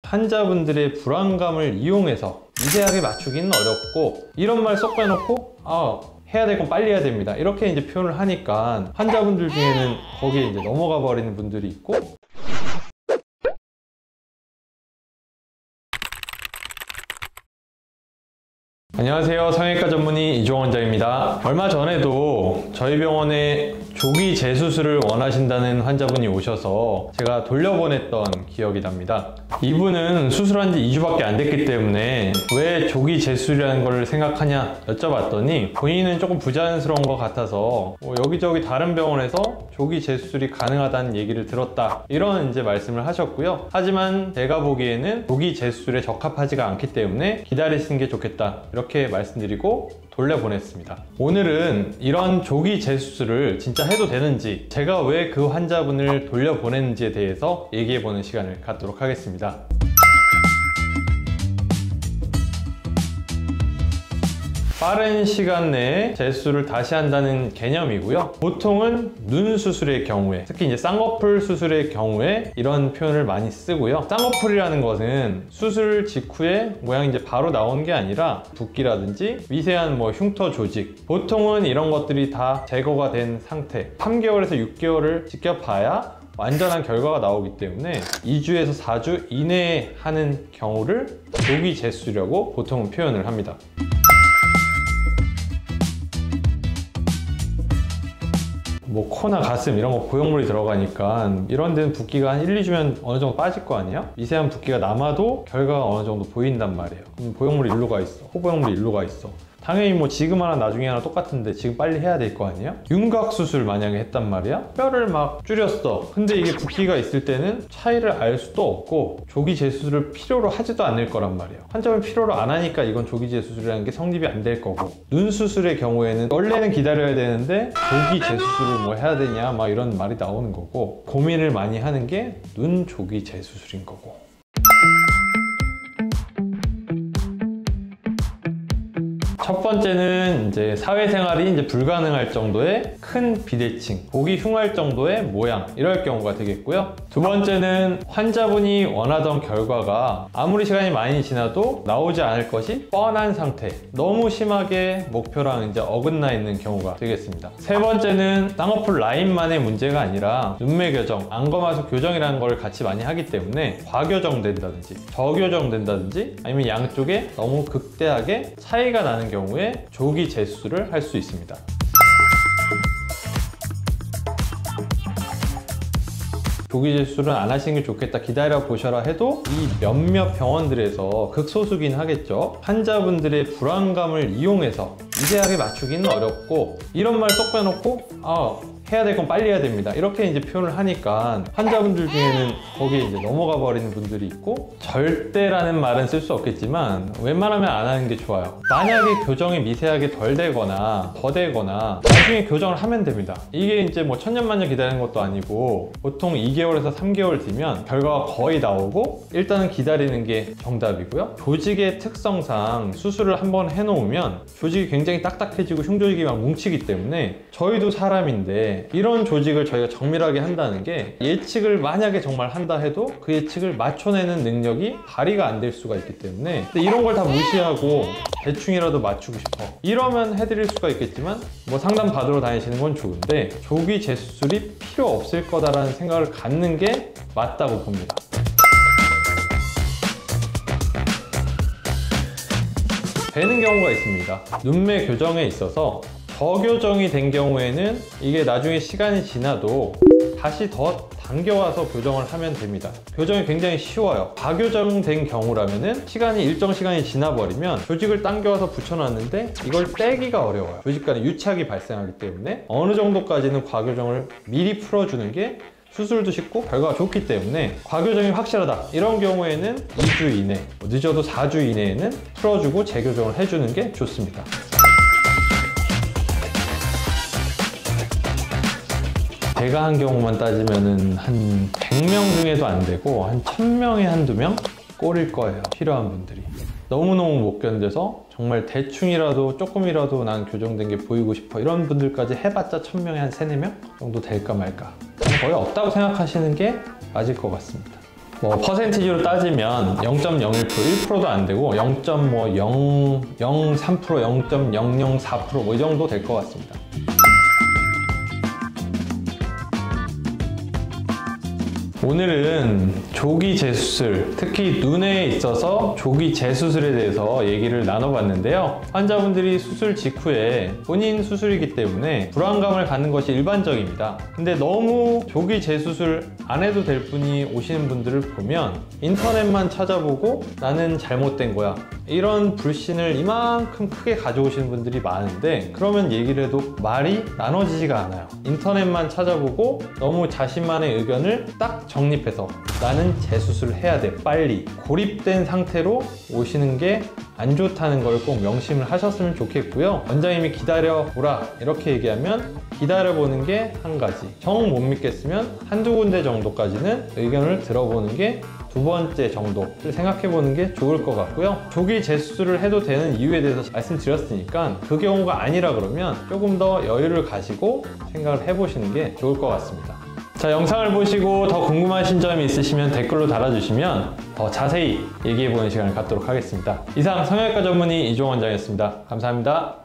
환자분들의 불안감을 이용해서 미세하게 맞추기는 어렵고, 이런 말 쏙 빼놓고 해야 될 건 빨리 해야 됩니다, 이렇게 이제 표현을 하니까 환자분들 중에는 거기에 이제 넘어가 버리는 분들이 있고, 안녕하세요, 성형외과 전문의 이종원 원장입니다. 얼마 전에도 저희 병원에 조기 재수술을 원하신다는 환자분이 오셔서 제가 돌려보냈던 기억이 납니다. 이분은 수술한 지 2주밖에 안 됐기 때문에 왜 조기 재수술이라는 걸 생각하냐 여쭤봤더니, 본인은 조금 부자연스러운 것 같아서 여기저기 다른 병원에서 조기 재수술이 가능하다는 얘기를 들었다, 이런 이제 말씀을 하셨고요. 하지만 제가 보기에는 조기 재수술에 적합하지가 않기 때문에 기다리시는 게 좋겠다, 이렇게 말씀드리고 돌려보냈습니다. 오늘은 이런 조기 재수술을 진짜 해도 되는지, 제가 왜 그 환자분을 돌려보냈는지에 대해서 얘기해보는 시간을 갖도록 하겠습니다. 빠른 시간 내에 재수술을 다시 한다는 개념이고요. 보통은 눈 수술의 경우에, 특히 이제 쌍꺼풀 수술의 경우에 이런 표현을 많이 쓰고요. 쌍꺼풀이라는 것은 수술 직후에 모양이 이제 바로 나오는 게 아니라 붓기라든지 미세한 흉터 조직, 보통은 이런 것들이 다 제거가 된 상태, 3개월에서 6개월을 지켜봐야 완전한 결과가 나오기 때문에 2주에서 4주 이내에 하는 경우를 조기 재수술이라고 보통은 표현을 합니다. 코나 가슴 이런 거 보형물이 들어가니까 이런 데는 붓기가 한 1, 2주면 어느 정도 빠질 거 아니에요? 미세한 붓기가 남아도 결과가 어느 정도 보인단 말이에요. 그럼 보형물이 일로 가 있어, 호보형물이 일로 가 있어. 당연히 지금 하나 나중에 하나 똑같은데 지금 빨리 해야 될 거 아니에요? 윤곽 수술 만약에 했단 말이야? 뼈를 막 줄였어. 근데 이게 붓기가 있을 때는 차이를 알 수도 없고 조기 재수술을 필요로 하지도 않을 거란 말이에요. 환자분 필요로 안 하니까 이건 조기 재수술이라는 게 성립이 안 될 거고, 눈 수술의 경우에는 원래는 기다려야 되는데 조기 재수술을 해야 되냐 이런 말이 나오는 거고, 고민을 많이 하는 게 눈 조기 재수술인 거고. 첫 번째는 이제 사회생활이 이제 불가능할 정도의 큰 비대칭, 보기 흉할 정도의 모양, 이럴 경우가 되겠고요. 두 번째는 환자분이 원하던 결과가 아무리 시간이 많이 지나도 나오지 않을 것이 뻔한 상태, 너무 심하게 목표랑 이제 어긋나 있는 경우가 되겠습니다. 세 번째는 쌍꺼풀 라인만의 문제가 아니라 눈매 교정, 안검하수 교정이라는 걸 같이 많이 하기 때문에 과교정된다든지 저교정된다든지 아니면 양쪽에 너무 극대하게 차이가 나는 경우에 조기 재수술을 할 수 있습니다. 조기 재수술은 안 하시는 게 좋겠다, 기다려 보셔라 해도 이 몇몇 병원들에서 극소수긴 하겠죠, 환자분들의 불안감을 이용해서 미세하게 맞추기는 어렵고, 이런 말 쏙 빼놓고 해야 될 건 빨리 해야 됩니다, 이렇게 이제 표현을 하니까 환자분들 중에는 거기에 이제 넘어가 버리는 분들이 있고, 절대라는 말은 쓸 수 없겠지만 웬만하면 안 하는 게 좋아요. 만약에 교정이 미세하게 덜 되거나 더 되거나 나중에 교정을 하면 됩니다. 이게 이제 천년만년 기다리는 것도 아니고 보통 2개월에서 3개월 뒤면 결과가 거의 나오고, 일단은 기다리는 게 정답이고요. 조직의 특성상 수술을 한번 해놓으면 조직이 굉장히 딱딱해지고 흉조직이 막 뭉치기 때문에 저희도 사람인데 이런 조직을 저희가 정밀하게 한다는 게, 예측을 만약에 정말 한다 해도 그 예측을 맞춰내는 능력이 발휘가 안 될 수가 있기 때문에, 근데 이런 걸 다 무시하고 대충이라도 맞추고 싶어 이러면 해드릴 수가 있겠지만 상담 받으러 다니시는 건 좋은데 조기 재수술이 필요 없을 거다라는 생각을 갖는 게 맞다고 봅니다. 되는 경우가 있습니다. 눈매 교정에 있어서 저교정이 된 경우에는 이게 나중에 시간이 지나도 다시 더 당겨와서 교정을 하면 됩니다. 교정이 굉장히 쉬워요. 과교정된 경우라면은 일정 시간이 지나버리면 조직을 당겨와서 붙여놨는데 이걸 떼기가 어려워요. 조직 간에 유착이 발생하기 때문에 어느 정도까지는 과교정을 미리 풀어주는 게 수술도 쉽고 결과가 좋기 때문에 과교정이 확실하다, 이런 경우에는 2주 이내, 늦어도 4주 이내에는 풀어주고 재교정을 해주는 게 좋습니다. 제가 한 경우만 따지면은 한 100명 중에도 안 되고 한 1000명에 한두 명 꼴일 거예요, 필요한 분들이. 너무너무 못 견뎌서 정말 대충이라도 조금이라도 난 교정된 게 보이고 싶어, 이런 분들까지 해봤자 1000명에 한 3, 4명 정도 될까 말까, 거의 없다고 생각하시는 게 맞을 것 같습니다. 뭐 퍼센티지로 따지면 0.01%, 1%도 안 되고 0.003%, 0.004% 뭐 이 정도 될 것 같습니다. 오늘은 조기 재수술, 특히 눈에 있어서 조기 재수술에 대해서 얘기를 나눠봤는데요. 환자분들이 수술 직후에 본인 수술이기 때문에 불안감을 갖는 것이 일반적입니다. 근데 너무 조기 재수술 안 해도 될 분이 오시는 분들을 보면 인터넷만 찾아보고 나는 잘못된 거야, 이런 불신을 이만큼 크게 가져오시는 분들이 많은데, 그러면 얘기를 해도 말이 나눠지지가 않아요. 인터넷만 찾아보고 너무 자신만의 의견을 딱 정립해서 나는 재수술을 해야 돼, 빨리, 고립된 상태로 오시는 게 안 좋다는 걸 꼭 명심을 하셨으면 좋겠고요. 원장님이 기다려보라 이렇게 얘기하면 기다려보는 게 한 가지, 정 못 믿겠으면 한두 군데 정도까지는 의견을 들어보는 게 두 번째 정도를 생각해보는 게 좋을 것 같고요. 조기 재수술을 해도 되는 이유에 대해서 말씀드렸으니까 그 경우가 아니라 그러면 조금 더 여유를 가지고 생각을 해보시는 게 좋을 것 같습니다. 자, 영상을 보시고 더 궁금하신 점이 있으시면 댓글로 달아주시면 더 자세히 얘기해보는 시간을 갖도록 하겠습니다. 이상 성형외과 전문의 이종원 원장이었습니다. 감사합니다.